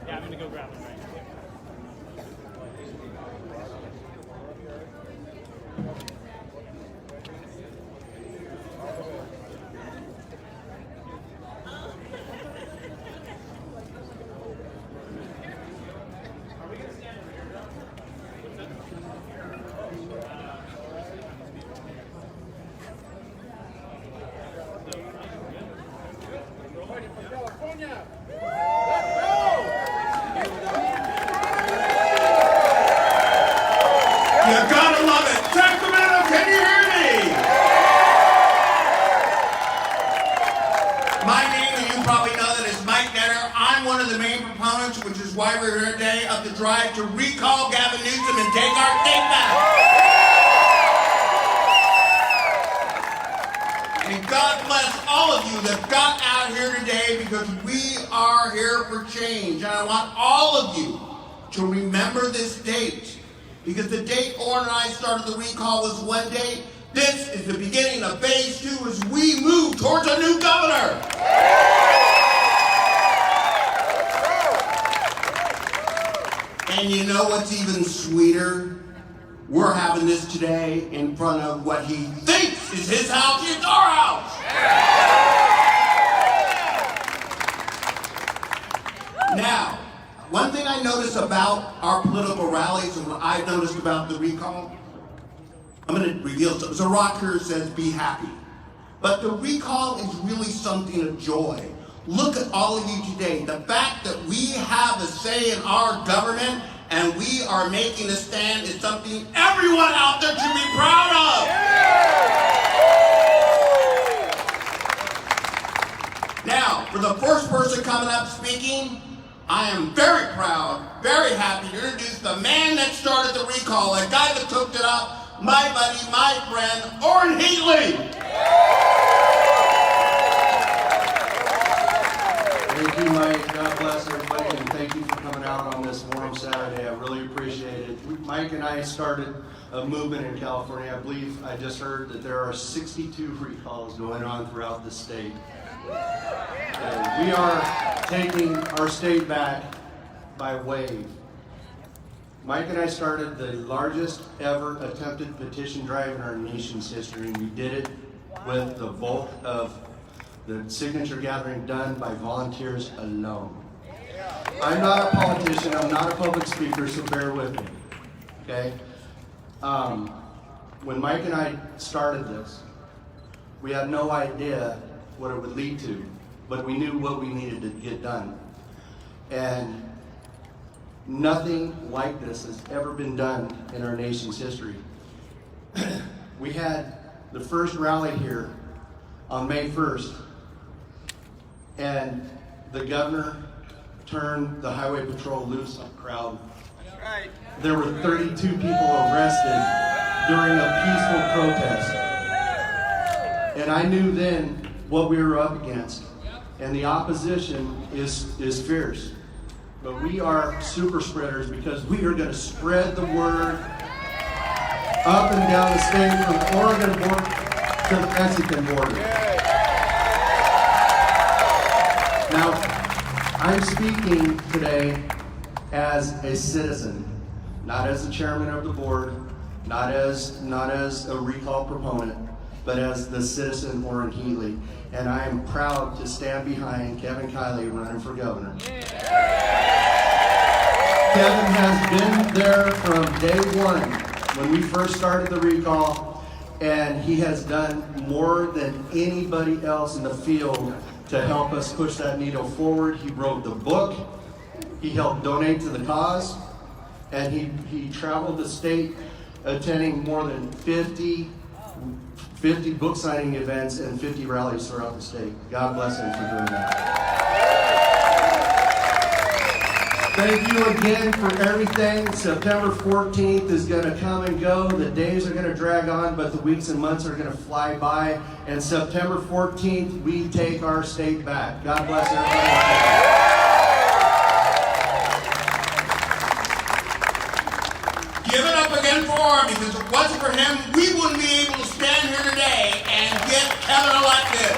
Yeah, I'm gonna go grab them right now. Which is why we're here today, of the drive to recall Gavin Newsom and take our state back. And God bless all of you that got out here today, because we are here for change. And I want all of you to remember this date, because the date Orrin and I started the recall was one date. This is the beginning of phase 2 as we move towards a new governor. And you know what's even sweeter? We're having this today in front of what he thinks is his house. It's our house. Now, one thing I notice about our political rallies and what I've noticed about the recall, I'm going to reveal something. So Rocker says, be happy. But the recall is really something of joy. Look at all of you today. The fact that we have a say in our government and we are making a stand is something everyone out there should be proud of. Now, for the first person coming up speaking, I am very proud, very happy to introduce the man that started the recall, a guy that cooked it up, my buddy, my friend, Orrin Kiley. Thank you, Mike. God bless everybody, and thank you for coming out on this warm Saturday. I really appreciate it. Mike and I started a movement in California. I believe I just heard that there are 62 recalls going on throughout the state. And we are taking our state back by wave. Mike and I started the largest ever attempted petition drive in our nation's history, and we did it with the bulk of the signature gathering done by volunteers alone. I'm not a politician, I'm not a public speaker, so bear with me, okay? When Mike and I started this, we had no idea what it would lead to, but we knew what we needed to get done. And nothing like this has ever been done in our nation's history. We had the first rally here on May 1st, and the governor turned the highway patrol loose on the crowd. Right. There were 32 people arrested during a peaceful protest. And I knew then what we were up against. And the opposition is fierce. but we are super spreaders because we are going to spread the word up and down the state from the Oregon border to the Mexican border. Now, I'm speaking today as a citizen, not as the chairman of the board, not as a recall proponent, but as the citizen Warren Kiley. And I am proud to stand behind Kevin Kiley running for governor. Kevin has been there from day one when we first started the recall, and he has done more than anybody else in the field to help us push that needle forward. He wrote the book, he helped donate to the cause, and he traveled the state attending more than 50 book signing events and 50 rallies throughout the state. God bless him for doing that. Thank you again for everything. September 14th is going to come and go. The days are going to drag on, but the weeks and months are going to fly by. And September 14th, we take our state back. God bless everybody. Give it up again for him, because if it wasn't for him, we wouldn't be able to stand here today and get Kevin elected.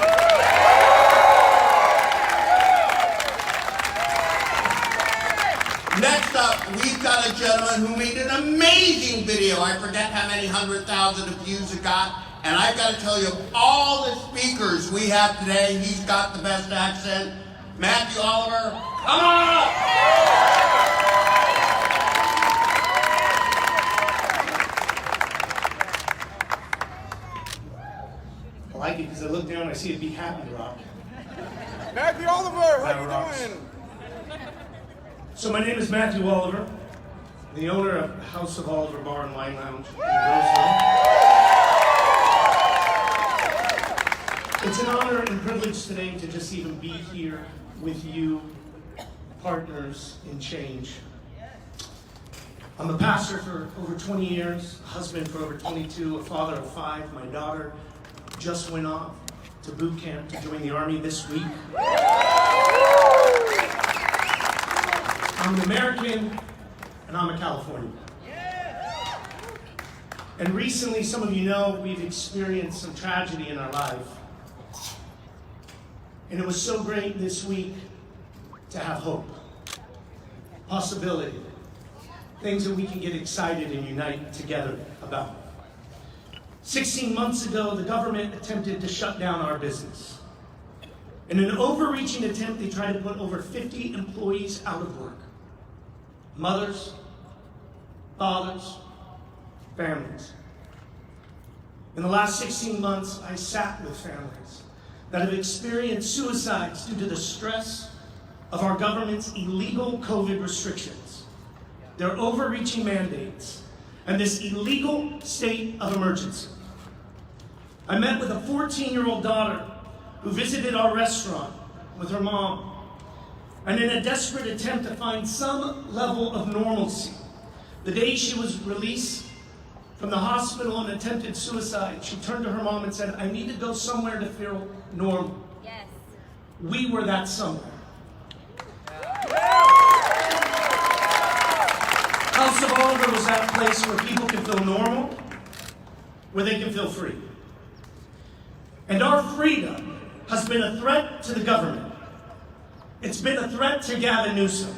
Next up, we've got a gentleman who made an amazing video. I forget how many 100,000 views it got. And I've got to tell you, of all the speakers we have today, he's got the best accent. Matthew Oliver, come on up! I like it because I look down and I see a Be Happy rock. Matthew Oliver, how you doing? So my name is Matthew Oliver, the owner of House of Oliver Bar and Wine Lounge in Roseville. It's an honor and privilege today to just even be here with you, partners in change. I'm a pastor for over 20 years, a husband for over 22, a father of 5. My daughter just went off to boot camp to join the Army this week. I'm an American, and I'm a Californian. And recently, some of you know, we've experienced some tragedy in our life. And it was so great this week to have hope, possibility, things that we can get excited and unite together about. 16 months ago, the government attempted to shut down our business. In an overreaching attempt, they tried to put over 50 employees out of work. Mothers, fathers, families. In the last 16 months, I sat with families that have experienced suicides due to the stress of our government's illegal COVID restrictions, their overreaching mandates, and this illegal state of emergency. I met with a 14-year-old daughter who visited our restaurant with her mom. And in a desperate attempt to find some level of normalcy, the day she was released from the hospital and attempted suicide, she turned to her mom and said, I need to go somewhere to feel normal. Yes. We were that somewhere. House of Oliver was that place where people can feel normal, where they can feel free. And our freedom has been a threat to the government. It's been a threat to Gavin Newsom.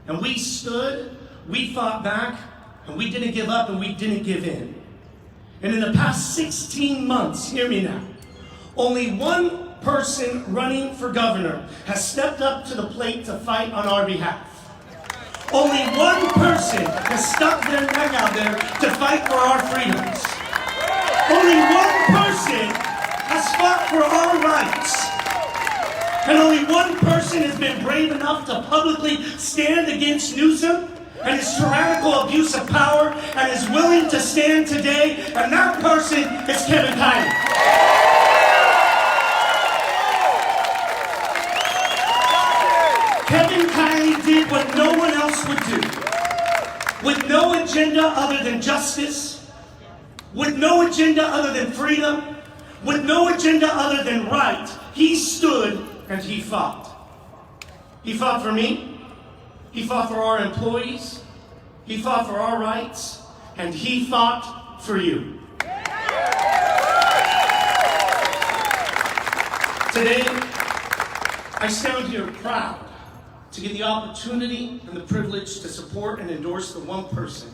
And we stood, we fought back, and we didn't give up and we didn't give in. And in the past 16 months, hear me now, only one person running for governor has stepped up to the plate to fight on our behalf. Only one person has stuck their neck out there to fight for our freedoms. Only one person has fought for our rights. And only one person has been brave enough to publicly stand against Newsom and his tyrannical abuse of power and is willing to stand today, and that person is Kevin Kiley. Kevin Kiley did what no one else would do. With no agenda other than justice, with no agenda other than freedom, with no agenda other than right, he stood and he fought. He fought for me. He fought for our employees, he fought for our rights, and he fought for you. Today, I stand here proud to get the opportunity and the privilege to support and endorse the one person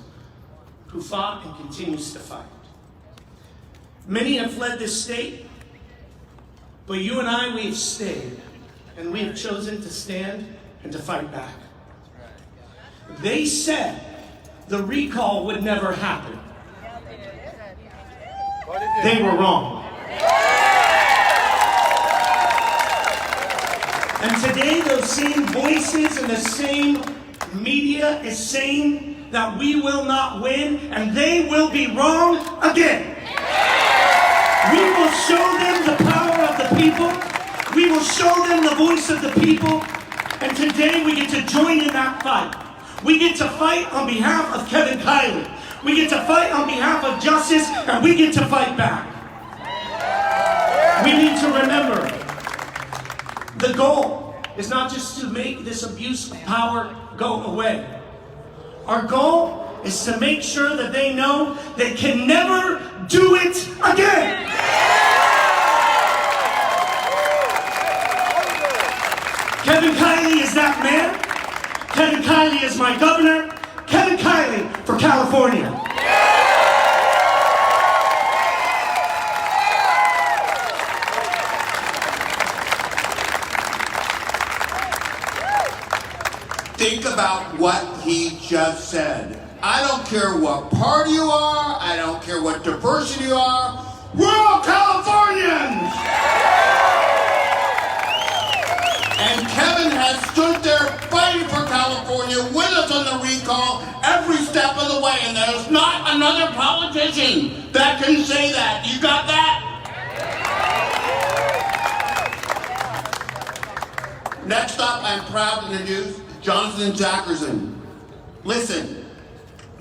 who fought and continues to fight. Many have fled this state, but you and I, we have stayed, and we have chosen to stand and to fight back. They said the recall would never happen. They were wrong. And today those same voices and the same media is saying that we will not win, and they will be wrong again. We will show them the power of the people. We will show them the voice of the people. And today we get to join in that fight. We get to fight on behalf of Kevin Kiley. We get to fight on behalf of justice, and we get to fight back. We need to remember, the goal is not just to make this abuse of power go away. Our goal is to make sure that they know they can never do it again. Kevin Kiley is that man. Kevin Kiley is my governor. Kevin Kiley for California. Think about what he just said. I don't care what party you are. I don't care what diversity you are. We're all Californians! And Kevin has stood there fighting for California with us on the recall every step of the way. And there's not another politician that can say that. You got that? Next up, I'm proud to introduce Jonathan Zackerson. Listen,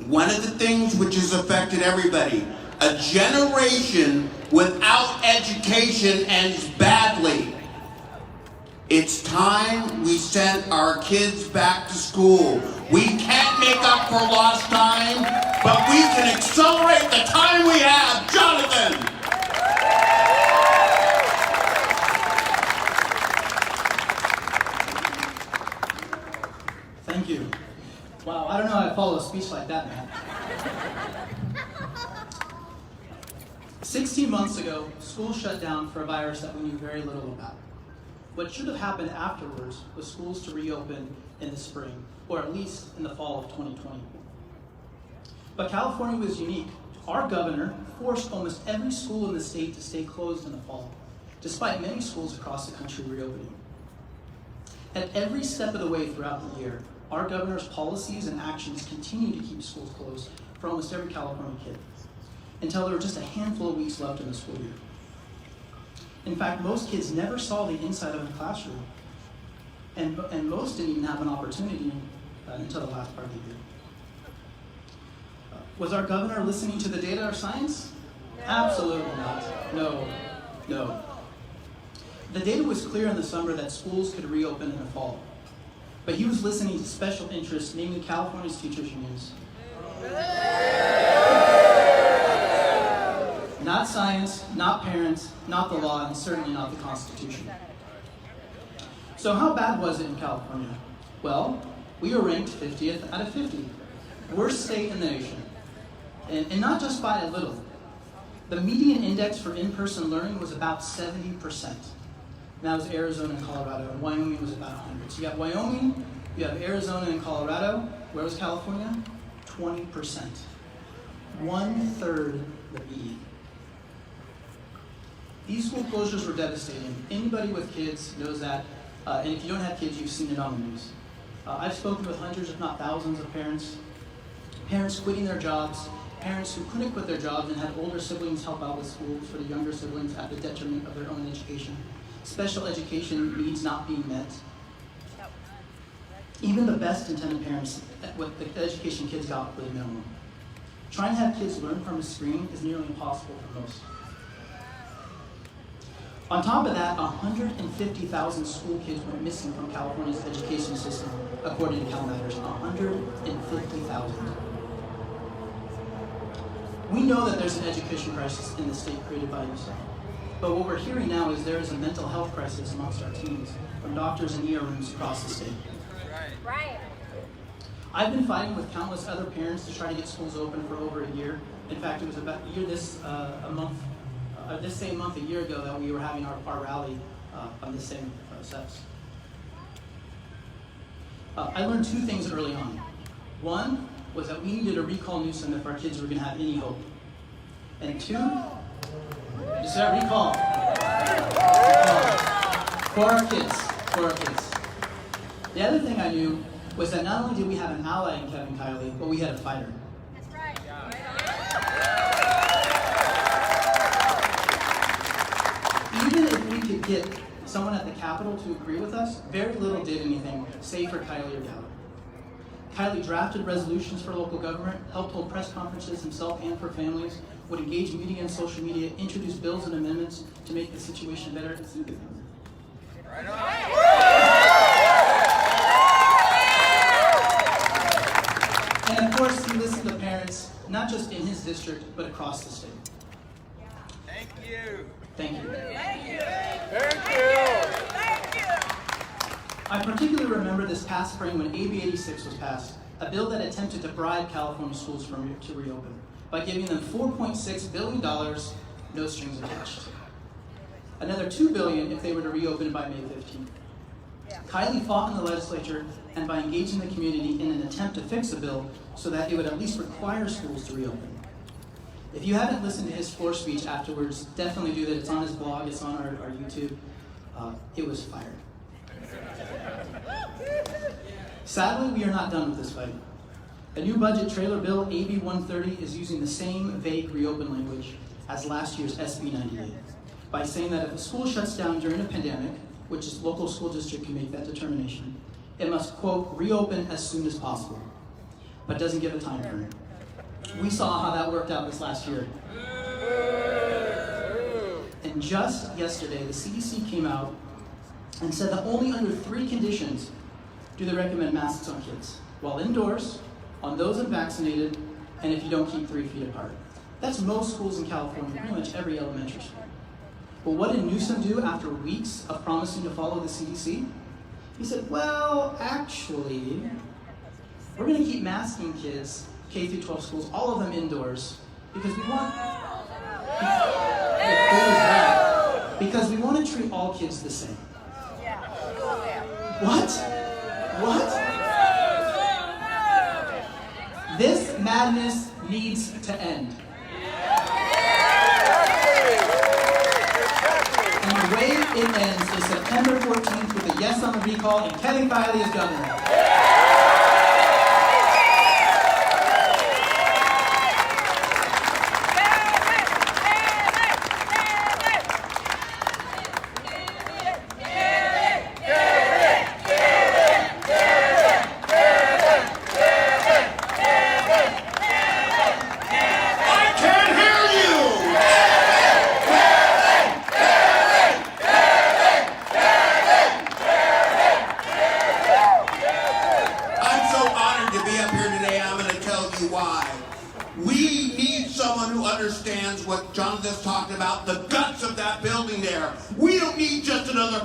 one of the things which has affected everybody, a generation without education ends badly. It's time we sent our kids back to school. We can't make up for lost time, but we can accelerate the time we have. Jonathan! Thank you. Wow, I don't know how to follow a speech like that, man. 16 months ago, schools shut down for a virus that we knew very little about. What should have happened afterwards was schools to reopen in the spring, or at least in the fall of 2020. But California was unique. Our governor forced almost every school in the state to stay closed in the fall, despite many schools across the country reopening. At every step of the way throughout the year, our governor's policies and actions continue to keep schools closed for almost every California kid, until there were just a handful of weeks left in the school year. In fact, most kids never saw the inside of a classroom, and most didn't even have an opportunity until the last part of the year. Was our governor listening to the data or science? Absolutely not. No. The data was clear in the summer that schools could reopen in the fall, but he was listening to special interests, namely California's teachers' unions. Not science, not parents, not the law, and certainly not the Constitution. So how bad was it in California? Well, we were ranked 50th out of 50. Worst state in the nation. And not just by a little. The median index for in-person learning was about 70%. And that was Arizona and Colorado, and Wyoming was about 100. So you have Wyoming, you have Arizona and Colorado. Where was California? 20%. 1/3 the BE. These school closures were devastating. Anybody with kids knows that, and if you don't have kids, you've seen it on the news. I've spoken with hundreds, if not thousands, of parents quitting their jobs, parents who couldn't quit their jobs and had older siblings help out with school for the younger siblings at the detriment of their own education. Special education needs not being met. Even the best intended parents, what the education kids got for the minimum. Trying to have kids learn from a screen is nearly impossible for most. On top of that, 150,000 school kids went missing from California's education system, according to CalMatters. 150,000. We know that there's an education crisis in the state created by Newsom. But what we're hearing now is there is a mental health crisis amongst our teens, from doctors and ER rooms across the state. Right. I've been fighting with countless other parents to try to get schools open for over a year. In fact, it was about a year this same month a year ago that we were having our rally on this same steps. I learned two things early on. One was that we needed to recall Newsom if our kids were going to have any hope. And two, just that recall. For our kids. The other thing I knew was that not only did we have an ally in Kevin Kiley, but we had a fighter. That's right. Even if we could get someone at the Capitol to agree with us, very little did anything, save for Kiley or Gallup. Kiley drafted resolutions for local government, helped hold press conferences himself and for families, would engage media and social media, introduce bills and amendments to make the situation better. It's a good thing. Right on. And of course, he listened to parents, not just in his district, but across the state. Thank you. Thank you. Thank you. I particularly remember this past spring when AB 86 was passed, a bill that attempted to bribe California schools to reopen by giving them $4.6 billion, no strings attached. Another $2 billion if they were to reopen by May 15th. Kiley fought in the legislature and by engaging the community in an attempt to fix the bill so that it would at least require schools to reopen. If you haven't listened to his floor speech afterwards, definitely do that. It's on his blog, it's on our YouTube. It was fire. Sadly, we are not done with this fight. A new budget trailer bill, AB 130, is using the same vague reopen language as last year's SB 98 by saying that if a school shuts down during a pandemic, which a local school district can make that determination, it must, quote, reopen as soon as possible, but doesn't give a time frame. We saw how that worked out this last year. And just yesterday, the CDC came out and said that only under 3 conditions do they recommend masks on kids: while indoors, on those unvaccinated, and if you don't keep 3 feet apart. That's most schools in California, pretty much every elementary school. But what did Newsom do after weeks of promising to follow the CDC? He said, well, actually, we're going to keep masking kids, K through 12 schools, all of them indoors, because we want because we want to treat all kids the same. What? This madness needs to end. And the way it ends is September 14th with a yes on the recall and Kevin Kiley as governor.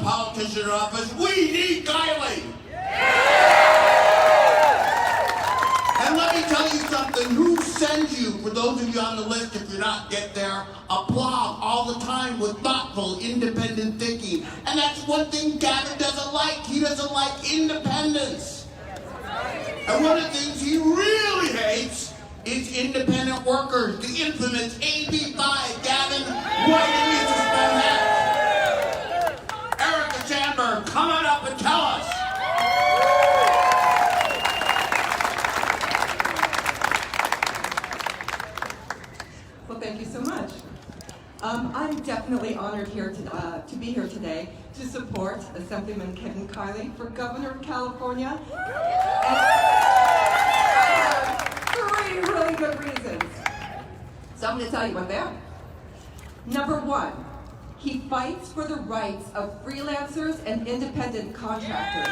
Politician in office. We need Kiley. And let me tell you something. Who sends you, for those of you on the list, if you're not get there, applaud all the time with thoughtful, independent thinking. And that's one thing Gavin doesn't like. He doesn't like independence. And one of the things he really hates is independent workers. The infamous AB 5. Gavin, why didn't you suspend that? Come on up and tell us. Well, thank you so much. I'm definitely honored here to be here today to support Assemblyman Kevin Kiley for Governor of California. And 3 really good reasons. So I'm going to tell you what they are. Number 1, He fights for the rights of freelancers and independent contractors.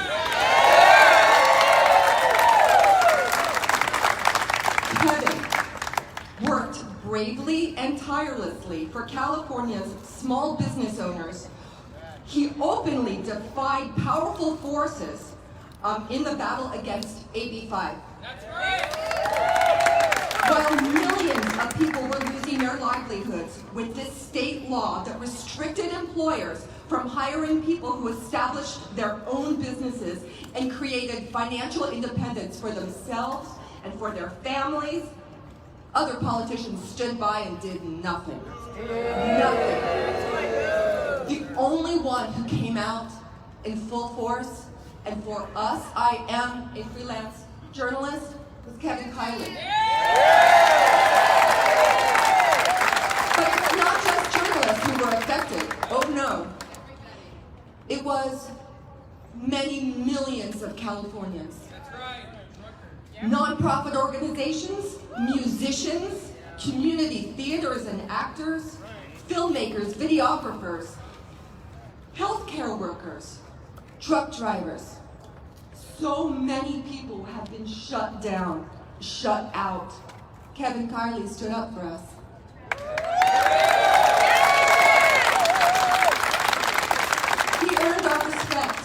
Kevin worked bravely and tirelessly for California's small business owners. He openly defied powerful forces in the battle against AB 5. While millions of people were losing their livelihoods with this state law that restricted employers from hiring people who established their own businesses and created financial independence for themselves and for their families, other politicians stood by and did nothing. Nothing. The only one who came out in full force, and for us, I am a freelance journalist, was Kevin Kiley. But it's not just journalists who were affected. Oh no. It was many millions of Californians. Nonprofit organizations, musicians, community theaters and actors, filmmakers, videographers, healthcare workers, truck drivers. So many people have been shut down, shut out. Kevin Kiley stood up for us. He earned our respect.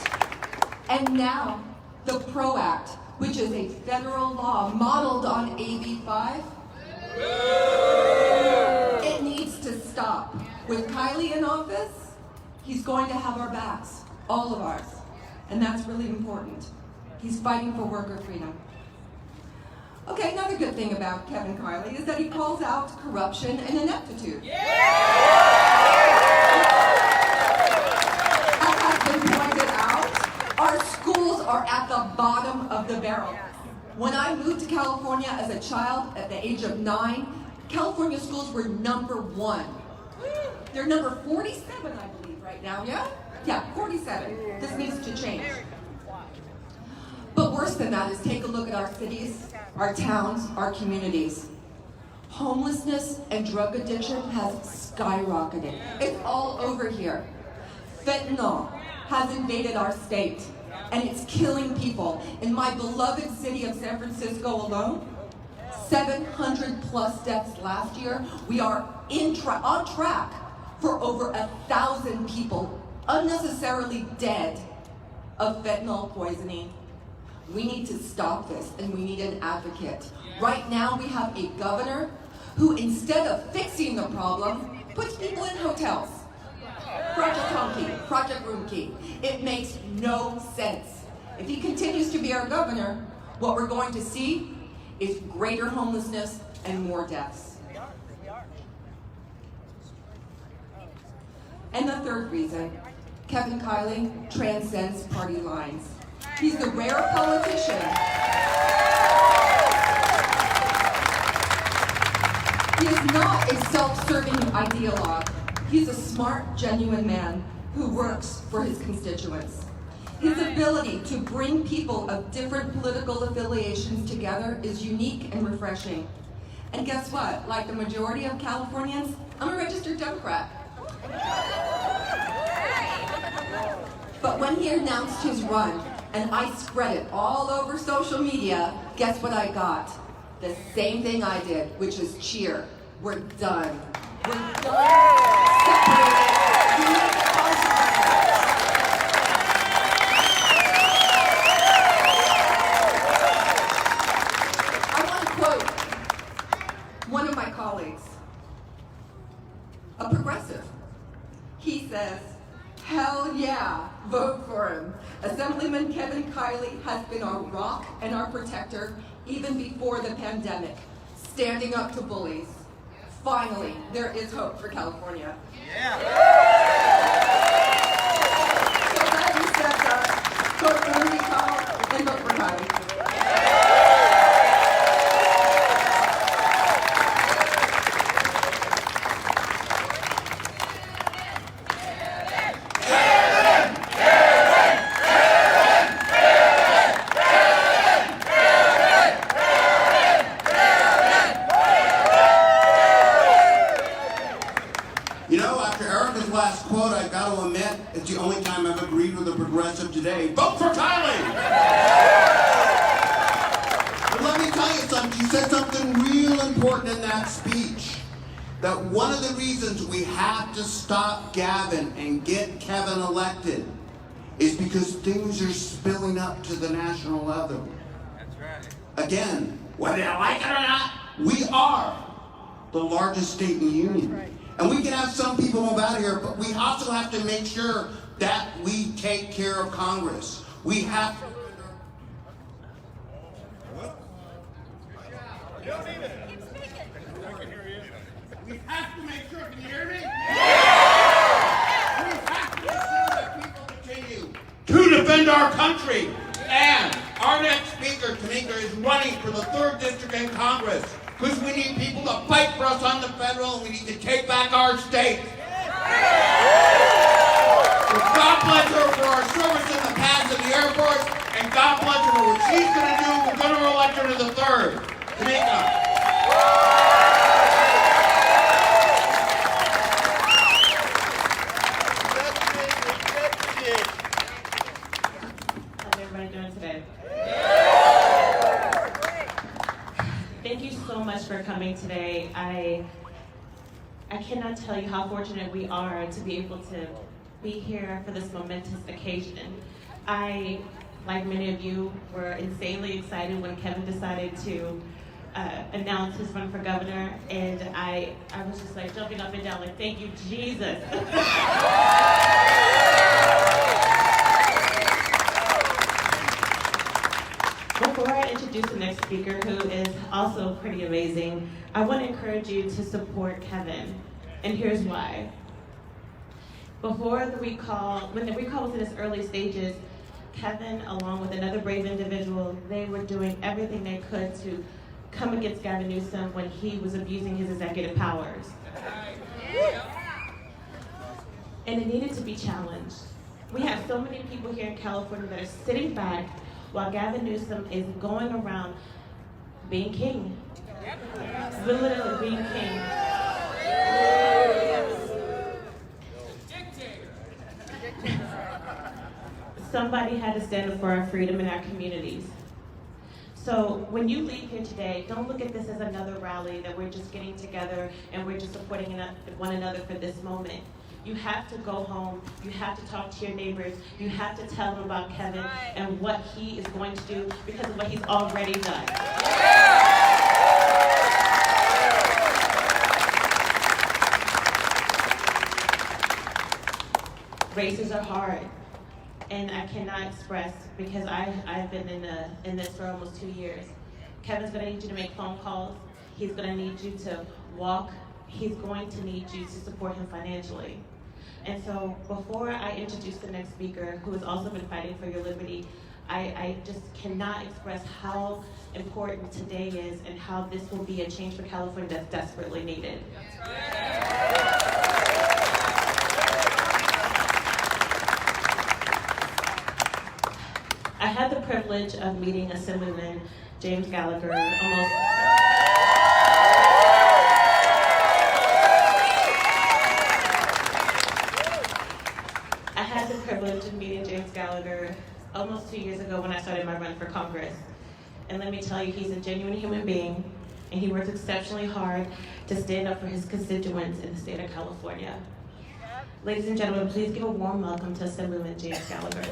And now, the PRO Act, which is a federal law modeled on AB 5, it needs to stop. With Kiley in office, he's going to have our backs, all of ours. And that's really important. He's fighting for worker freedom. Okay, another good thing about Kevin Kiley is that he calls out corruption and ineptitude. As has been pointed out, our schools are at the bottom of the barrel. When I moved to California as a child at the age of 9, California schools were #1. They're number 47, I believe, right now, yeah? Yeah, 47. This needs to change. But worse than that is take a look at our cities, our towns, our communities. Homelessness and drug addiction has skyrocketed. It's all over here. Fentanyl has invaded our state, and it's killing people. In my beloved city of San Francisco alone, 700 plus deaths last year. We are on track for over 1,000 people unnecessarily dead of fentanyl poisoning. We need to stop this, and we need an advocate. Right now, we have a governor who, instead of fixing the problem, puts people in hotels. Project Home Key, Project Room Key. It makes no sense. If he continues to be our governor, what we're going to see is greater homelessness and more deaths. And the third reason, Kevin Kiley transcends party lines. He's the rare politician. He is not a self-serving ideologue. He's a smart, genuine man who works for his constituents. His ability to bring people of different political affiliations together is unique and refreshing. And guess what? Like the majority of Californians, I'm a registered Democrat. But when he announced his run, and I spread it all over social media, guess what I got? The same thing I did, which is cheer. We're done. We're done. Separated. We need the consequences. I want to quote one of my colleagues, a progressive. He says, "Hell yeah, vote for him. Assemblyman Kevin Kiley has been our rock and our protector even before the pandemic, standing up to bullies. Finally, there is hope for California." So that you said that, vote for the recall and vote for Kiley. You know, after Erica's last quote, that speech that one of the reasons we have to stop Gavin and get Kevin elected is because things are spilling up to the national level. That's right. Again, whether you like it or not, we are the largest state in the union. And we can have some people move out of here, but we also have to make sure that we take care of Congress. We have to. We have to make sure, can you hear me? We have to make sure that people continue to defend our country. And our next speaker, Tamika, is running for the 3rd District in Congress because we need people to fight for us on the federal, and we need to take back our state. So God bless her for her service in the past in the Air Force, and God bless her for what she's going to do. We're going to elect her to the 3rd. Tamika. How's everybody doing today? Thank you so much for coming today. I cannot tell you how fortunate we are to be able to be here for this momentous occasion. I, like many of you, were insanely excited when Kevin decided to announce his run for governor, and I was just like jumping up and down like, thank you, Jesus. Before I introduce the next speaker, who is also pretty amazing, I want to encourage you to support Kevin, and here's why. Before the recall, when the recall was in its early stages, Kevin, along with another brave individual, they were doing everything they could to come against Gavin Newsom when he was abusing his executive powers. And it needed to be challenged. We have so many people here in California that are sitting back while Gavin Newsom is going around being king. Literally being king. Somebody had to stand up for our freedom in our communities. So when you leave here today, don't look at this as another rally that we're just getting together and we're just supporting one another for this moment. You have to go home, you have to talk to your neighbors, you have to tell them about Kevin and what he is going to do because of what he's already done. Races are hard, and I cannot express because I've been in this for almost 2 years. Kevin's gonna need you to make phone calls, he's gonna need you to walk, he's going to need you to support him financially. And so before I introduce the next speaker, who has also been fighting for your liberty, I just cannot express how important today is and how this will be a change for California that's desperately needed. I had the privilege of meeting Assemblyman James Gallagher almost. I had the privilege of meeting James Gallagher almost 2 years ago when I started my run for Congress. And let me tell you, he's a genuine human being, and he works exceptionally hard to stand up for his constituents in the state of California. Ladies and gentlemen, please give a warm welcome to Assemblyman James Gallagher.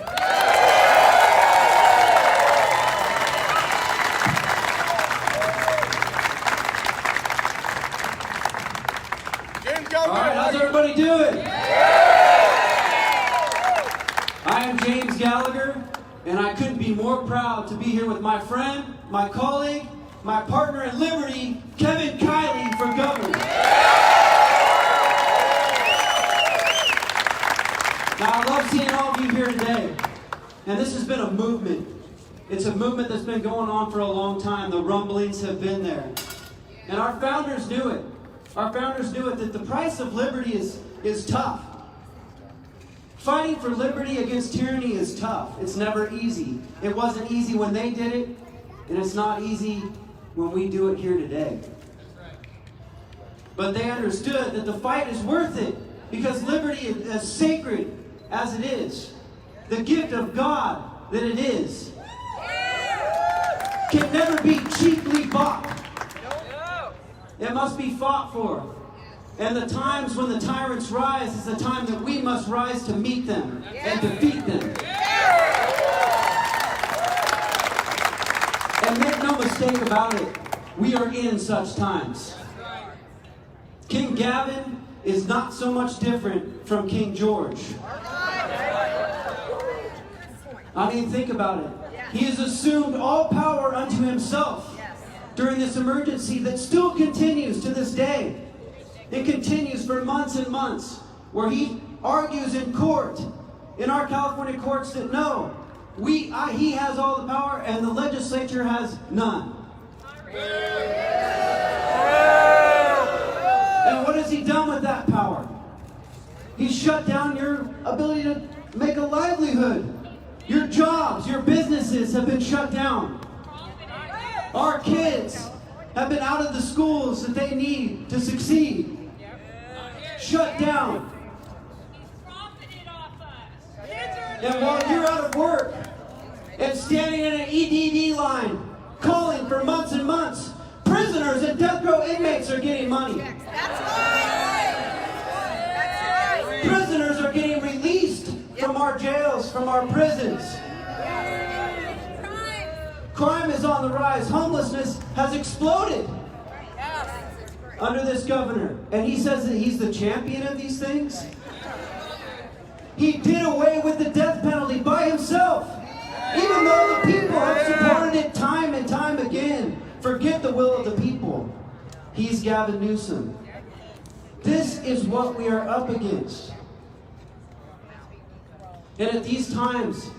All right, how's everybody doing? I am James Gallagher, and I couldn't be more proud to be here with my friend, my colleague, my partner in liberty, Kevin Kiley, for governor. Now, I love seeing all of you here today, and this has been a movement. It's a movement that's been going on for a long time. The rumblings have been there, and our founders knew it. Our founders knew it, that the price of liberty is tough. Fighting for liberty against tyranny is tough. It's never easy. It wasn't easy when they did it, and it's not easy when we do it here today. But they understood that the fight is worth it because liberty is as sacred as it is. The gift of God that it is can never be cheaply bought. It must be fought for. And the times when the tyrants rise is the time that we must rise to meet them and defeat them. And make no mistake about it, we are in such times. King Gavin is not so much different from King George. I mean, think about it. He has assumed all power unto himself during this emergency that still continues to this day. It continues for months and months, where he argues in court, in our California courts, that no, he has all the power and the legislature has none. And what has he done with that power? He shut down your ability to make a livelihood. Your jobs, your businesses have been shut down. Our kids have been out of the schools that they need to succeed. Shut down. And while you're out of work and standing in an EDD line, calling for months and months, prisoners and death row inmates are getting money. Prisoners are getting released from our jails, from our prisons. Crime is on the rise. Homelessness has exploded under this governor. And he says that he's the champion of these things. He did away with the death penalty by himself, even though the people have supported it time and time again. Forget the will of the people. He's Gavin Newsom. This is what we are up against. And at these times,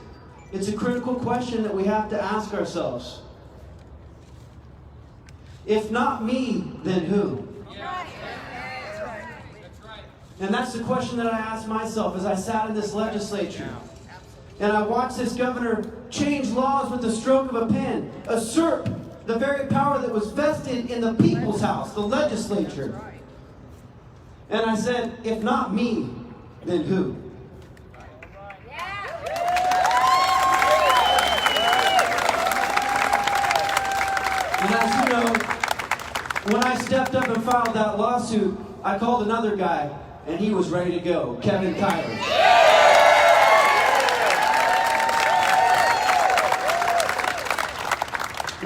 it's a critical question that we have to ask ourselves. If not me, then who? And that's the question that I asked myself as I sat in this legislature. And I watched this governor change laws with the stroke of a pen, usurp the very power that was vested in the people's house, the legislature. And I said, if not me, then who? And as you know, when I stepped up and filed that lawsuit, I called another guy, and he was ready to go, Kevin Kiley.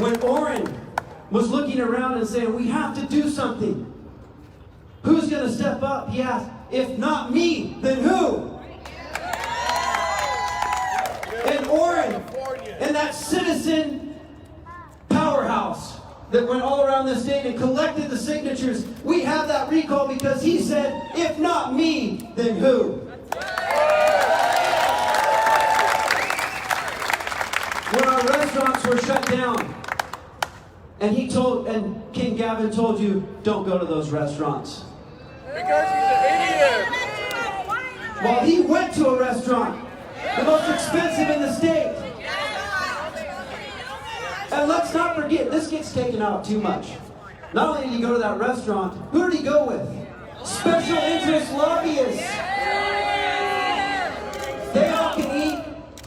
When Orrin was looking around and saying, we have to do something, who's going to step up? He asked, if not me, then who? And Orrin, and that citizen powerhouse that went all around the state and collected the signatures, we have that recall because he said, if not me, then who? When our restaurants were shut down, and King Gavin told you, don't go to those restaurants. Because he's an idiot. Well, he went to a restaurant, the most expensive in the state. And let's not forget, this gets taken out too much. Not only did he go to that restaurant, who did he go with? Special interest lobbyists. They all can eat.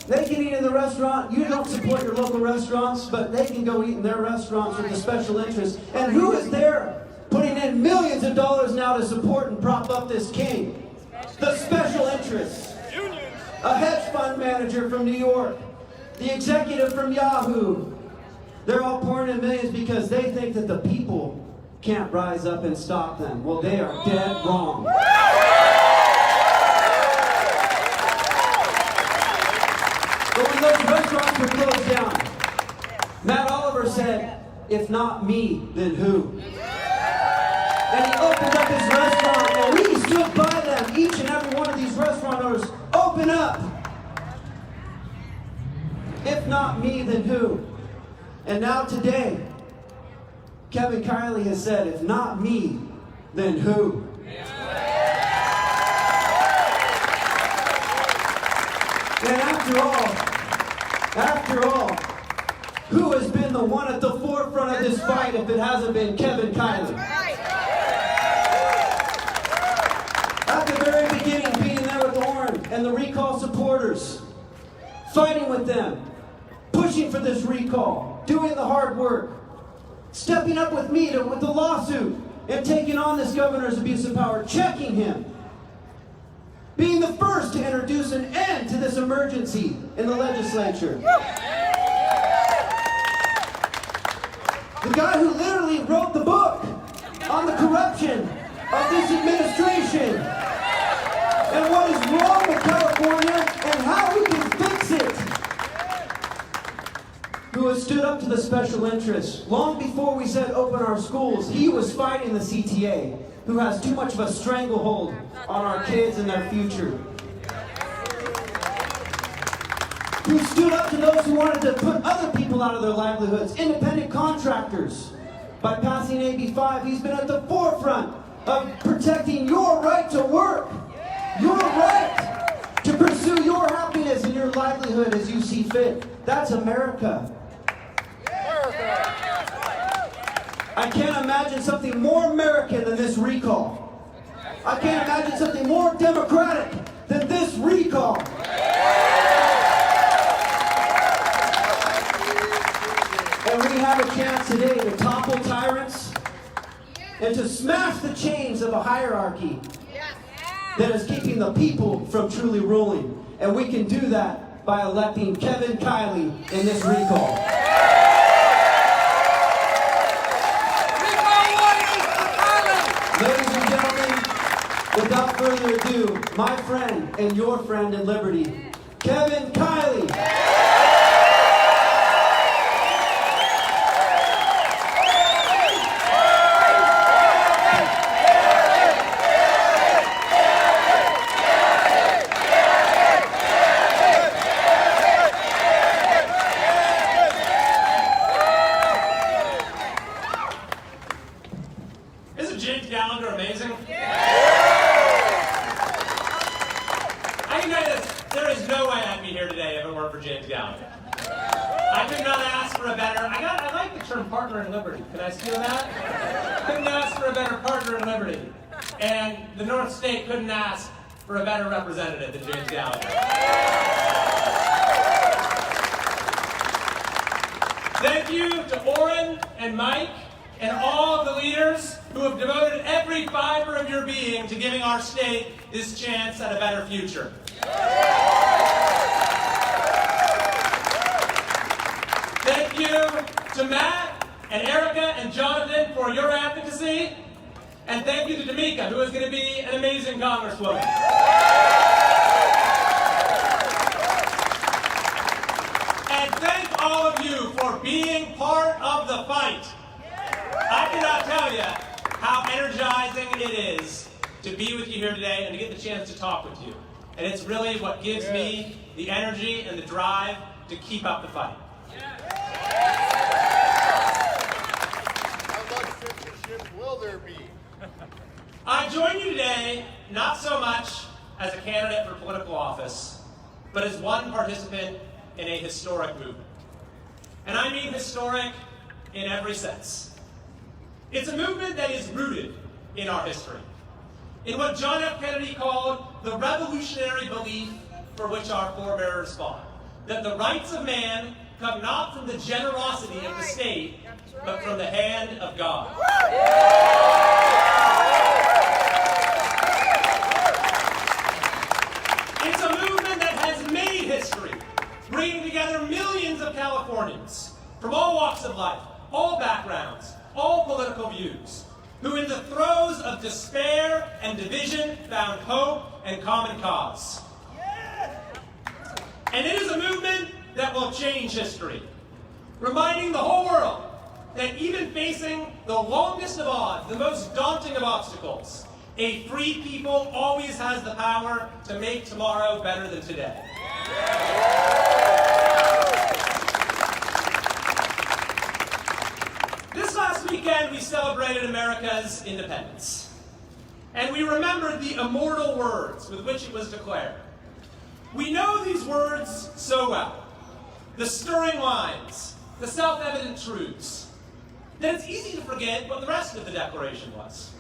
They can eat in the restaurant. You don't support your local restaurants, but they can go eat in their restaurants with the special interest. And who is there putting in millions of dollars now to support and prop up this king? The special interests. A hedge fund manager from New York. The executive from Yahoo. They're all pouring in millions because they think that the people can't rise up and stop them. Well, they are dead wrong. But when those restaurants were closed down, Matt Oliver said, if not me, then who? And he opened up his restaurant, and we stood by them, each and every one of these restaurant owners, open up. If not me, then who? And now today, Kevin Kiley has said, if not me, then who? And after all, who has been the one at the forefront of this fight if it hasn't been Kevin Kiley? At the very beginning, being there with Orrin and the recall supporters, fighting with them, pushing for this recall, doing the hard work, stepping up with me with the lawsuit, in taking on this governor's abuse of power, checking him, being the first to introduce an end to this emergency in the legislature. The guy who literally wrote the book on the corruption of this administration and what is wrong with California and how we can fix it. Who has stood up to the special interests. Long before we said open our schools, he was fighting the CTA, who has too much of a stranglehold on our kids and their future. Who stood up to those who wanted to put other people out of their livelihoods, independent contractors. By passing AB 5, he's been at the forefront of protecting your right to work, your right to pursue your happiness and your livelihood as you see fit. That's America. I can't imagine something more American than this recall. I can't imagine something more democratic than this recall. And we have a chance today to topple tyrants and to smash the chains of a hierarchy that is keeping the people from truly ruling. And we can do that by electing Kevin Kiley in this recall. Ladies and gentlemen, without further ado, my friend and your friend in liberty, Kevin Kiley. Partner in liberty. Can I steal that? Couldn't ask for a better partner in liberty. And the North State couldn't ask for a better representative than James Gallagher. Thank you to Orrin and Mike and all of the leaders who have devoted every fiber of your being to giving our state this chance at a better future. Thank you to Matt and Erica and Jonathan for your advocacy. And thank you to D'Amica, who is going to be an amazing congresswoman. And thank all of you for being part of the fight. I cannot tell you how energizing it is to be with you here today and to get the chance to talk with you. And it's really what gives me the energy and the drive to keep up the fight. Will there be? I join you today not so much as a candidate for political office, but as one participant in a historic movement. And I mean historic in every sense. It's a movement that is rooted in our history, in what John F. Kennedy called the revolutionary belief for which our forebears fought, that the rights of man come not from the generosity of the state, but from the hand of God. It's a movement that has made history, bringing together millions of Californians from all walks of life, all backgrounds, all political views, who in the throes of despair and division found hope and common cause. And it is a movement that will change history, reminding the whole world that even facing the longest of odds, the most daunting of obstacles, a free people always has the power to make tomorrow better than today. This last weekend, we celebrated America's independence. And we remembered the immortal words with which it was declared. We know these words so well. The stirring lines, the self-evident truths, that it's easy to forget what the rest of the Declaration was.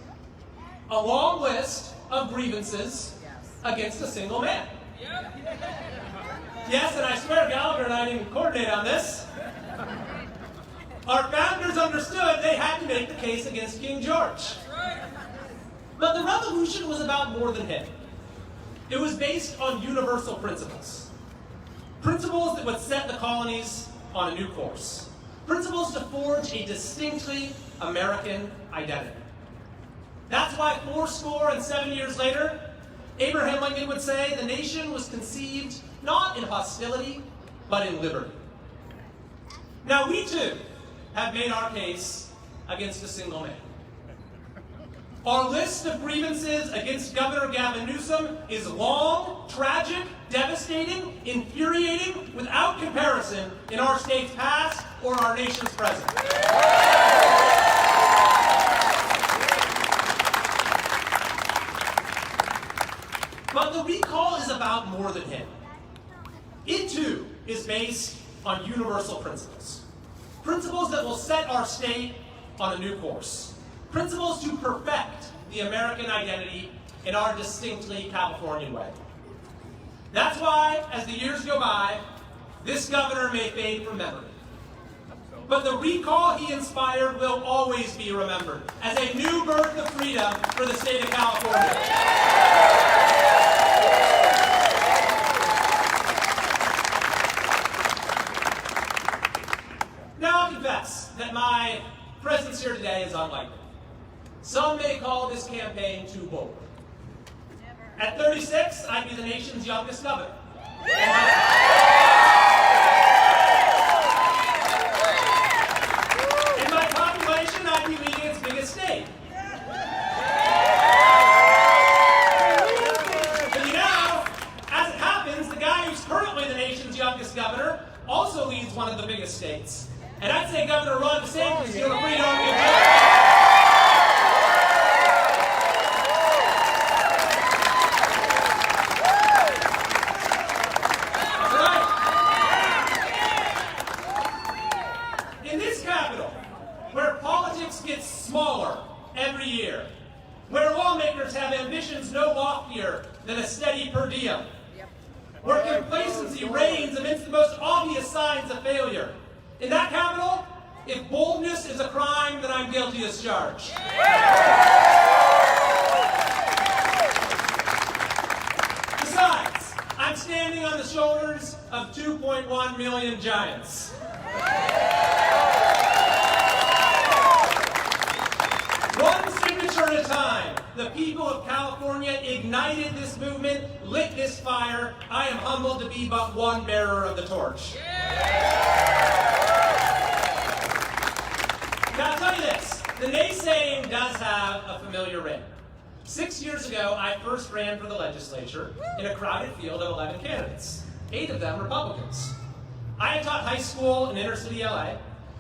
A long list of grievances against a single man. Yes, and I swear Gallagher and I didn't coordinate on this. Our founders understood they had to make the case against King George. But the revolution was about more than him. It was based on universal principles. Principles that would set the colonies on a new course. Principles to forge a distinctly American identity. That's why 7 years later, Abraham Lincoln would say the nation was conceived not in hostility, but in liberty. Now we too have made our case against a single man. Our list of grievances against Governor Gavin Newsom is long, tragic, devastating, infuriating, without comparison in our state's past or our nation's present. But the recall is about more than him. It too is based on universal principles. Principles that will set our state on a new course. Principles to perfect the American identity in our distinctly Californian way. That's why, as the years go by, this governor may fade from memory. But the recall he inspired will always be remembered as a new birth of freedom for the state of California. Now I'll confess that my presence here today is unlikely. Some may call this campaign too bold. At 36, I'd be the nation's youngest governor. In my population, I'd be leading its biggest state. But you know, as it happens, the guy who's currently the nation's youngest governor also leads one of the biggest states. And I'd say Governor Ron DeSantis is doing a pretty darn good job. Every year, where lawmakers have ambitions no loftier than a steady per diem, where complacency reigns amidst the most obvious signs of failure. In that capital, if boldness is a crime, then I'm guilty as charged. Besides, I'm standing on the shoulders of 2.1 million giants. One signature at a time, the people of California ignited this movement, lit this fire. I am humbled to be but one bearer of the torch. Now I'll tell you this, the naysaying does have a familiar ring. 6 years ago, I first ran for the legislature in a crowded field of 11 candidates, 8 of them Republicans. I had taught high school in inner city LA.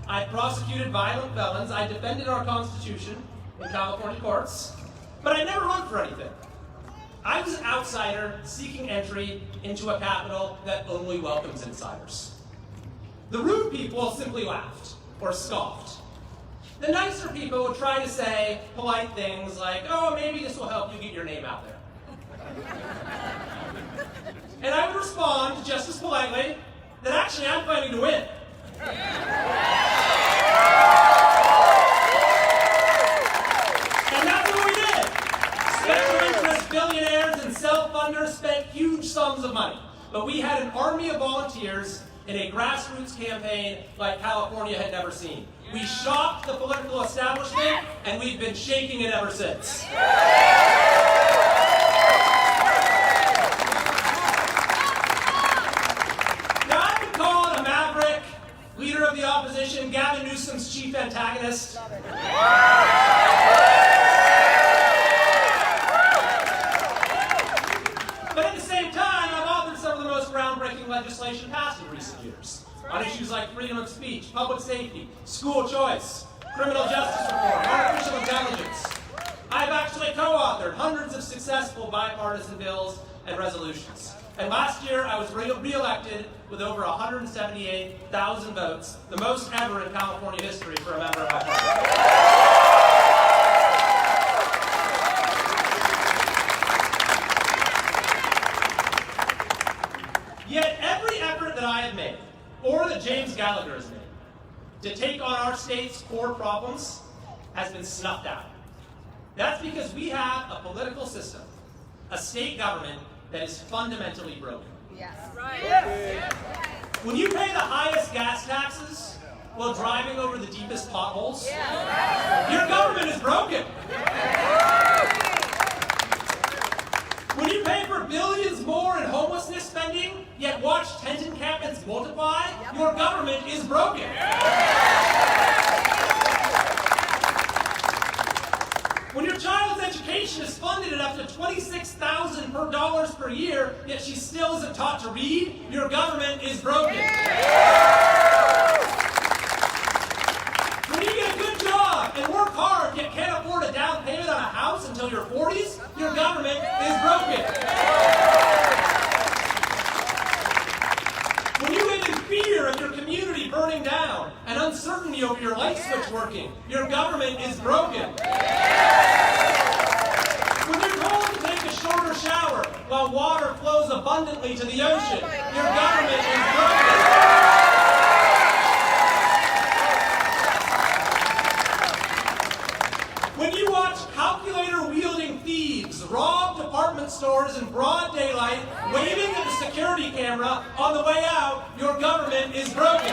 I prosecuted violent felons. I defended our Constitution in California courts, but I never run for anything. I was an outsider seeking entry into a capital that only welcomes insiders. The rude people simply laughed or scoffed. The nicer people would try to say polite things like, oh, maybe this will help you get your name out there. And I would respond just as politely that actually I'm planning to win. Special interest billionaires and self-funders spent huge sums of money, but we had an army of volunteers in a grassroots campaign like California had never seen. We shocked the political establishment, and we've been shaking it ever since. Now, I've been called a maverick, leader of the opposition, Gavin Newsom's chief antagonist. Groundbreaking legislation passed in recent years on issues like freedom of speech, public safety, school choice, criminal justice reform, artificial intelligence. I've actually co-authored hundreds of successful bipartisan bills and resolutions. And last year, I was re-elected with over 178,000 votes, the most ever in California history for a member of my party. Yet every effort that I have made, or that James Gallagher has made, to take on our state's core problems has been snuffed out. That's because we have a political system, a state government that is fundamentally broken. Yes. Right. When you pay the highest gas taxes while driving over the deepest potholes, your government is broken. When you pay for billions more in homelessness spending, yet watch tent encampments multiply, your government is broken. When your child's education is funded at up to $26,000 per year, yet she still isn't taught to read, your government is broken. When you get a good job and work hard, yet can't afford a down payment on a house until your 40s, your government is broken. When you live in fear of your community burning down and uncertainty over your light switch working, your government is broken. When you're told to take a shorter shower while water flows abundantly to the ocean, your government is broken. When you watch calculator-wielding thieves rob department stores in broad daylight, waving at the security camera on the way out, your government is broken.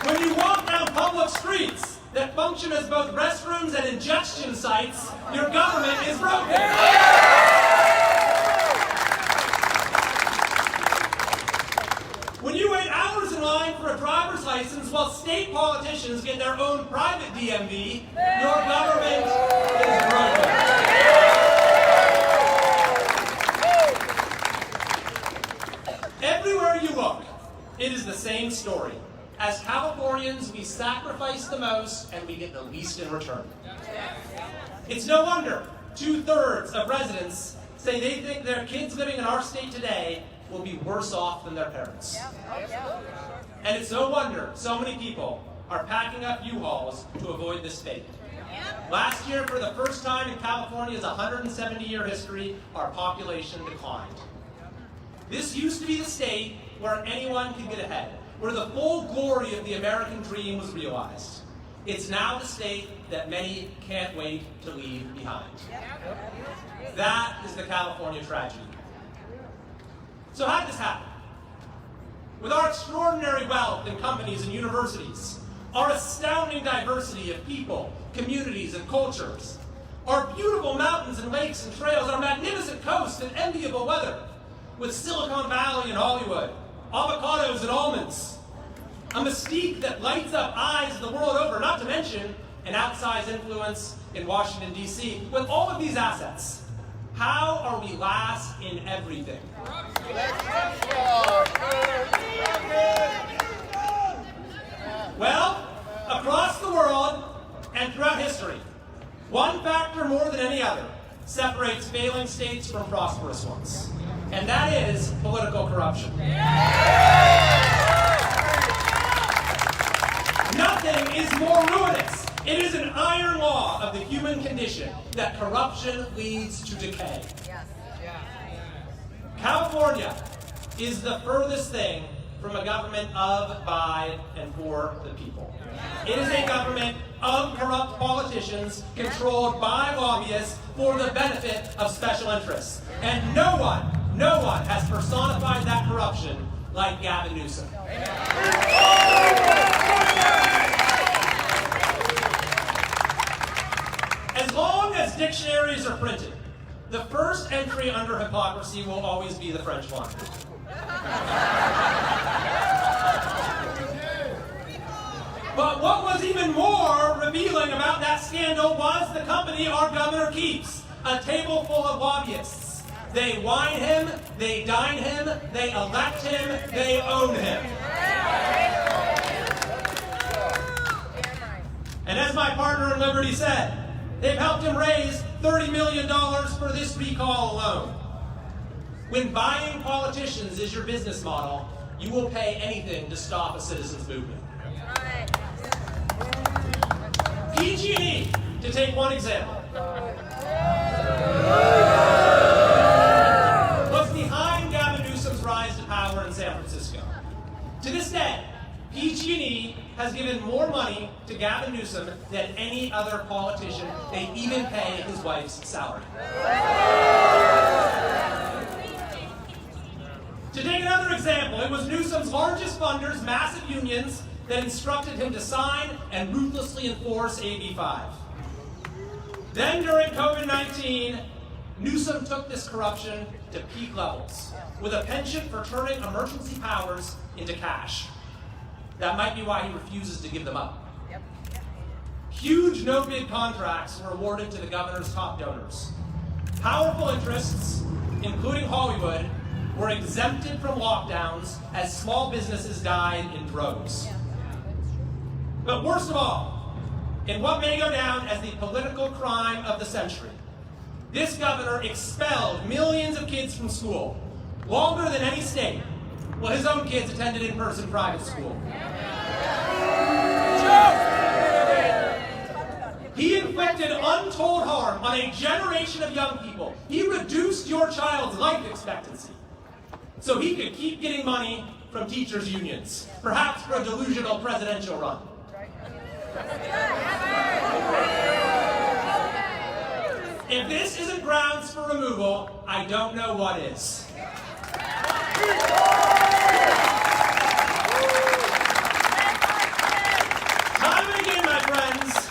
When you walk down public streets that function as both restrooms and ingestion sites, your government is broken. When you wait hours in line for a driver's license while state politicians get their own private DMV, your government is broken. Everywhere you look, it is the same story. As Californians, we sacrifice the most and we get the least in return. It's no wonder 2/3 of residents say they think their kids living in our state today will be worse off than their parents. And it's no wonder so many people are packing up U-Hauls to avoid this fate. Last year, for the first time in California's 170-year history, our population declined. This used to be the state where anyone could get ahead, where the full glory of the American dream was realized. It's now the state that many can't wait to leave behind. That is the California tragedy. So how did this happen? With our extraordinary wealth in companies and universities, our astounding diversity of people, communities, and cultures, our beautiful mountains and lakes and trails, our magnificent coast and enviable weather, with Silicon Valley and Hollywood, avocados and almonds, a mystique that lights up eyes the world over, not to mention an outsized influence in Washington, D.C. With all of these assets, how are we last in everything? Well, across the world and throughout history, one factor more than any other separates failing states from prosperous ones, and that is political corruption. Nothing is more ruinous. It is an iron law of the human condition that corruption leads to decay. California is the furthest thing from a government of, by, and for the people. It is a government of corrupt politicians controlled by lobbyists for the benefit of special interests. And no one has personified that corruption like Gavin Newsom. As long as dictionaries are printed, the first entry under hypocrisy will always be the French one. But what was even more revealing about that scandal was the company our governor keeps, a table full of lobbyists. They wine him, they dine him, they elect him, they own him. And as my partner in Liberty said, they've helped him raise $30 million for this recall alone. When buying politicians is your business model, you will pay anything to stop a citizens' movement. PG&E, to take one example, was behind Gavin Newsom's rise to power in San Francisco. To this day, PG&E has given more money to Gavin Newsom than any other politician. They even pay his wife's salary. To take another example, it was Newsom's largest funders, massive unions, that instructed him to sign and ruthlessly enforce AB 5. Then during COVID-19, Newsom took this corruption to peak levels with a penchant for turning emergency powers into cash. That might be why he refuses to give them up. Huge no-bid contracts were awarded to the governor's top donors. Powerful interests, including Hollywood, were exempted from lockdowns as small businesses died in droves. But worst of all, in what may go down as the political crime of the century, this governor expelled millions of kids from school, longer than any state, while his own kids attended in-person private school. He inflicted untold harm on a generation of young people. He reduced your child's life expectancy so he could keep getting money from teachers' unions, perhaps for a delusional presidential run. If this isn't grounds for removal, I don't know what is. Time and again, my friends,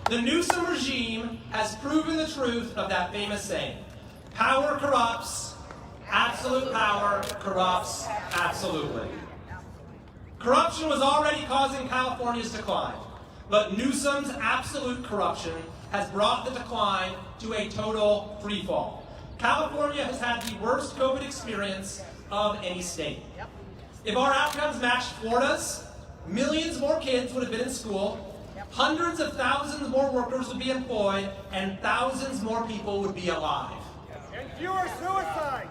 the Newsom regime has proven the truth of that famous saying: power corrupts, absolute power corrupts absolutely. Corruption was already causing California's decline, but Newsom's absolute corruption has brought the decline to a total freefall. California has had the worst COVID experience of any state. If our outcomes matched Florida's, millions more kids would have been in school, hundreds of thousands more workers would be employed, and thousands more people would be alive. And fewer suicides.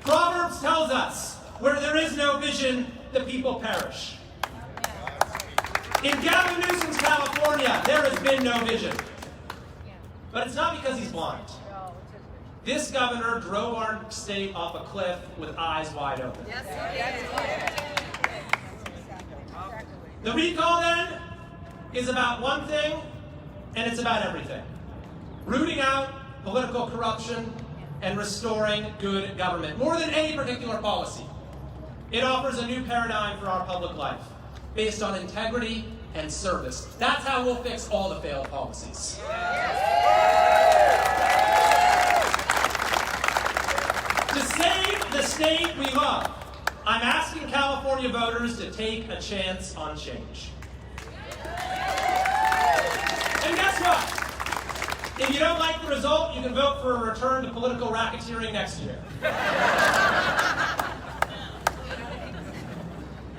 Proverbs tells us, where there is no vision, the people perish. In Gavin Newsom's California, there has been no vision. But it's not because he's blind. This governor drove our state off a cliff with eyes wide open. The recall, then, is about one thing, and it's about everything: rooting out political corruption and restoring good government. More than any particular policy, it offers a new paradigm for our public life, based on integrity and service. That's how we'll fix all the failed policies. To save the state we love, I'm asking California voters to take a chance on change. And guess what? If you don't like the result, you can vote for a return to political racketeering next year.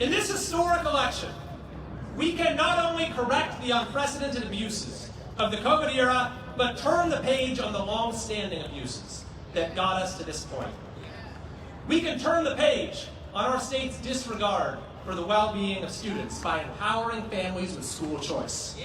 In this historic election, we can not only correct the unprecedented abuses of the COVID era, but turn the page on the long-standing abuses that got us to this point. We can turn the page on our state's disregard for the well-being of students by empowering families with school choice.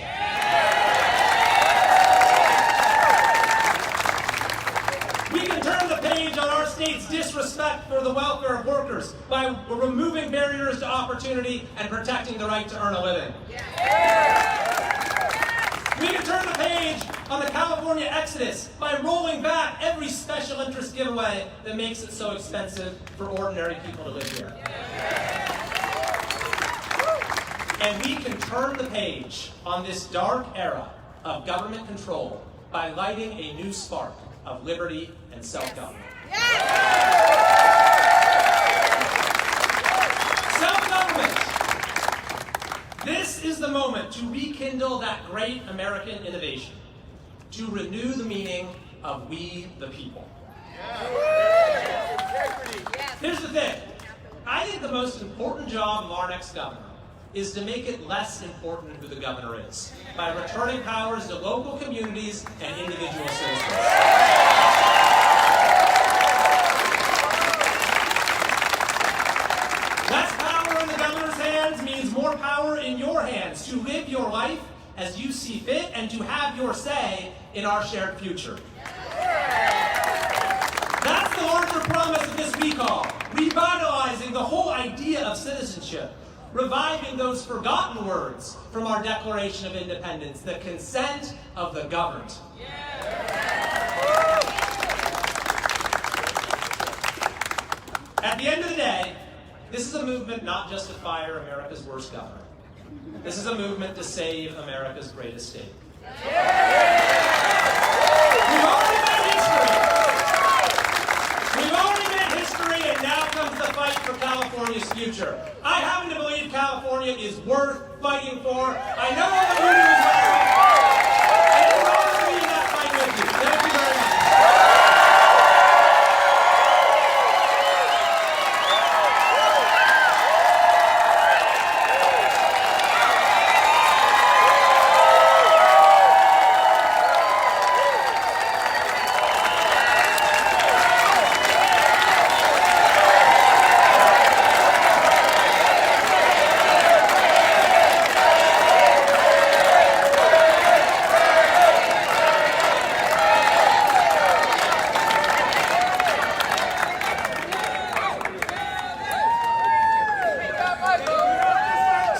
We can turn the page on our state's disrespect for the welfare of workers by removing barriers to opportunity and protecting the right to earn a living. We can turn the page on the California exodus by rolling back every special interest giveaway that makes it so expensive for ordinary people to live here. And we can turn the page on this dark era of government control by lighting a new spark of liberty and self-government. Self-government. This is the moment to rekindle that great American innovation, to renew the meaning of we the people. Here's the thing. I think the most important job of our next governor is to make it less important who the governor is, by returning powers to local communities and individual citizens. Less power in the governor's hands means more power in your hands to live your life as you see fit and to have your say in our shared future. That's the larger promise of this recall, revitalizing the whole idea of citizenship, reviving those forgotten words from our Declaration of Independence, the consent of the governed. At the end of the day, this is a movement not just to fire America's worst governor. This is a movement to save America's greatest state. We've already made history. We've already made history, and now comes the fight for California's future. I happen to believe California is worth fighting for. I know all of you do as well. And we're all going to be in that fight with you. Thank you very much.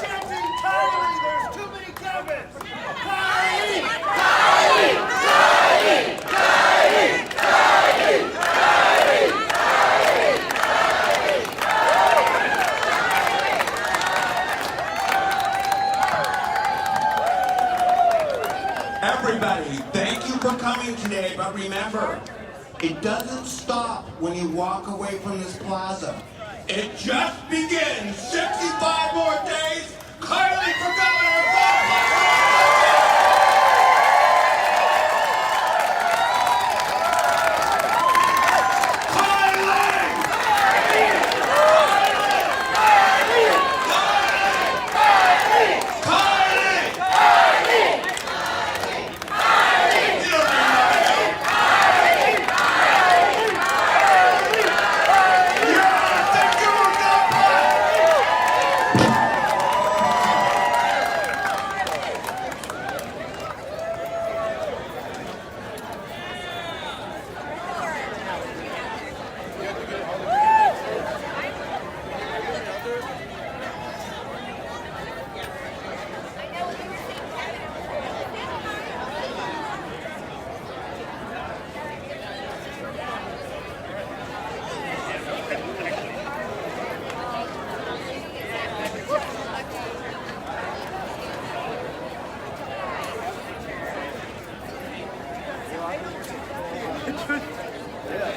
Chanting Kiley, there's too many Kevins. Everybody, thank you for coming today, but remember, it doesn't stop when you walk away from this plaza. It just begins. 65 more days. Kiley for governor.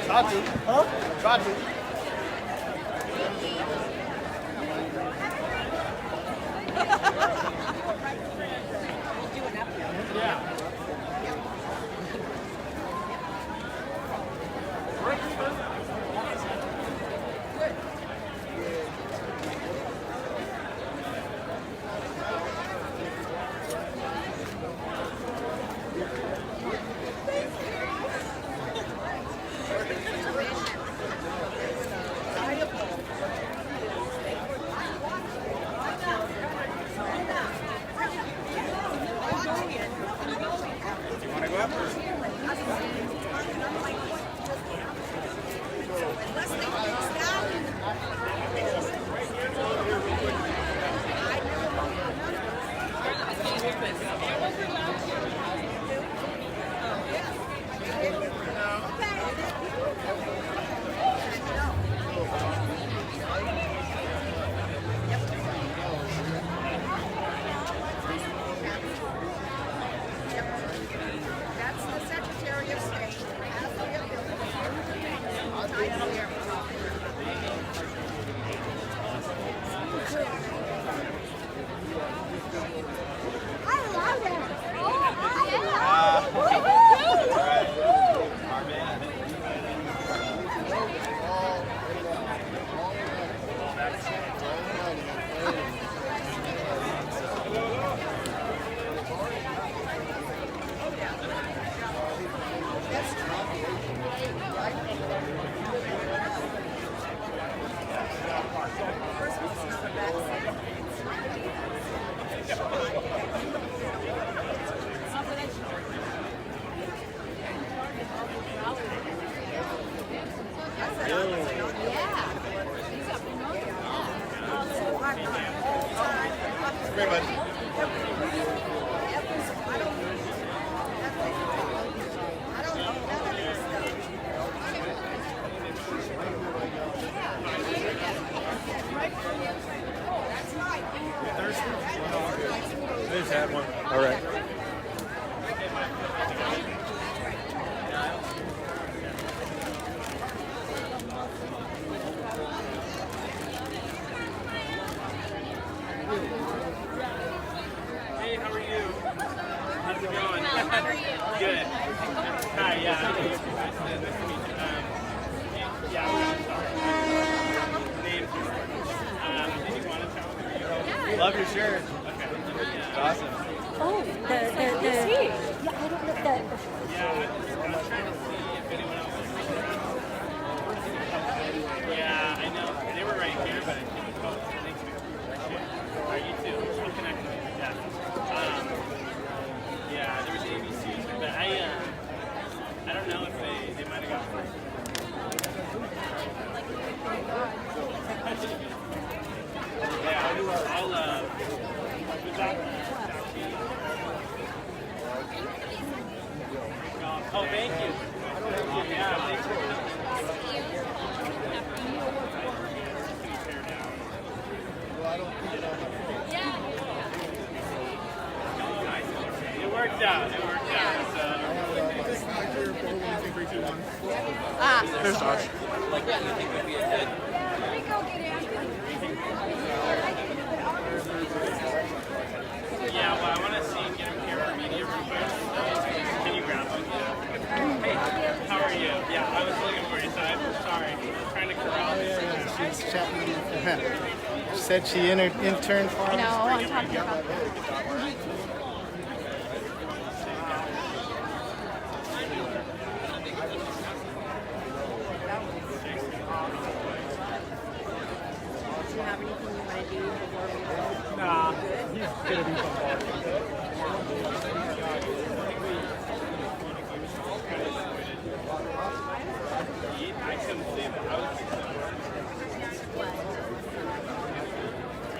Try to. Huh? Try to. Yeah. That's the Secretary of State. I love it. Oh, yeah. Yeah. you very much. Just had one. All right. Hey, how are you? How's it going? How are you? Good. Hi, yeah. Nice to meet you. Yeah, I'm sorry. Name's did you want to tell me who you are? Love your shirt. Okay. Awesome. Oh, the yeah, I don't know the Yeah, I was trying to see if anyone else was around. Yeah, I know. They were right here, but I couldn't tell. Thanks, man. Appreciate it. Are you too? I'll connect with you. Yeah. Yeah, there was ABC, but I don't know if they might have got first. Yeah, I'll who's that? Oh, thank you. Yeah, thanks It worked out. It worked out. There's Josh. Yeah, well, I want to see, get him here for media real quick. Can you grab one? Yeah. Hey, how are you? Yeah, I was looking for you, so I'm sorry. I'm trying to corral this. She's chatting. She said she interned for us. No, I'm talking about Do you have anything you want to do before we go? Nah. He's gonna be I couldn't believe it. I was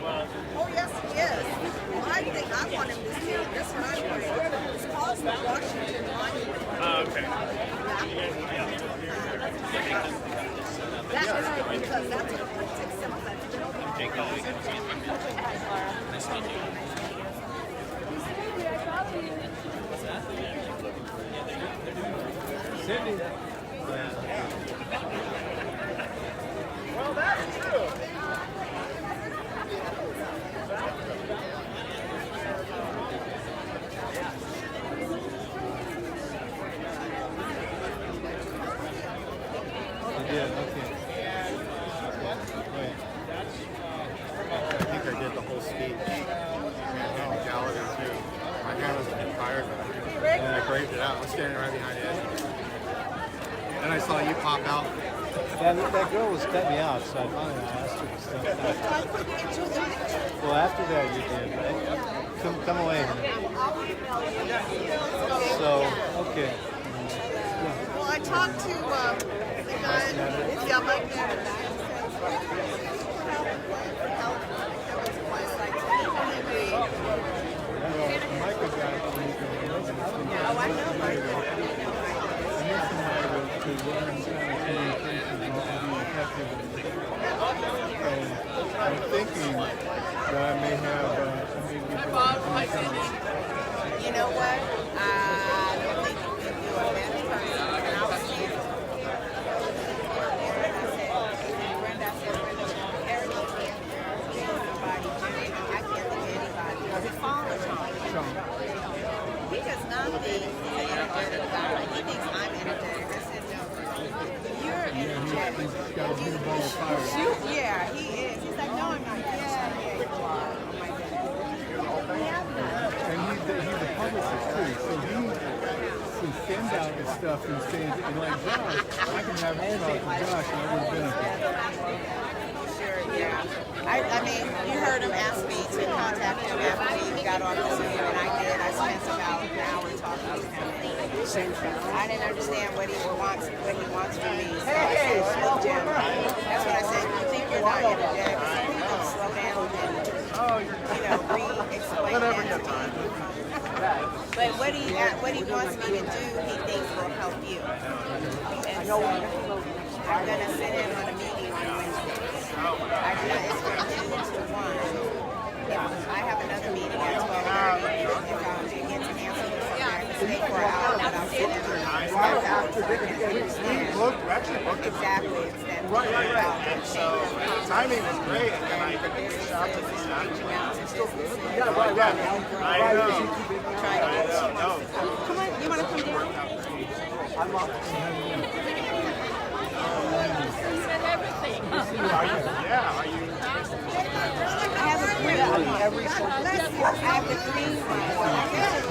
well, Oh yes, he is. Well, I think I want him to see this one I'm wearing. It's called the Washington Monument. okay. That is because that's what takes some of that. Hey, Kiley. Nice to meet you. Cindy. Well, that's true. Yeah, okay. Wait. I think I did the whole speech. And the gallery too. My hand was a bit tired, and I braved it out. I was standing right behind Ed. Then I saw you pop out. Yeah, that girl was cutting me out, so I finally asked her to stop. Well, after that you did, right? Come away. So, okay. Well, I talked to the guy. Yeah, Mike Oh, I know Mike. I'm thinking that I may have You know what? I don't think you can do a better person. And I was here. Brenda, I said, Brenda, Eric can't tell somebody, I can't think of anybody. Because his father, he does not think he's an energetic guy. He thinks I'm energetic. I said, no. You're energetic. Shoot, yeah, he is. He's like, no, I'm not. Yeah, you are. I'm like, and he's a publicist too, so he can send out his stuff and say, and like Josh, I can have him talk to Josh and it would benefit. sure, yeah. I mean, you heard him ask me to contact him after he got off the Zoom, and I did. I spent about an hour talking to him. I didn't understand what he wants from me. So I said, slow down. That's what I said. You think you're not energetic? I said, you don't slow down. And re-explain Whenever that you to have time. me. But what he wants me to do, he thinks will help you. And so I'm going to sit in on a meeting on Wednesday. It's from 2 to 1. I have another meeting at 12:30. If it gets canceled or something, I can stay for an hour, but I'll sit in on it. Right after we actually booked it. Exactly. It's that And so the timing was great, and then I could reach out to the staff. It's still good. Yeah, right. I know. Come on, you want to come down? I'm up. Are you? I have a green one. I have the green one.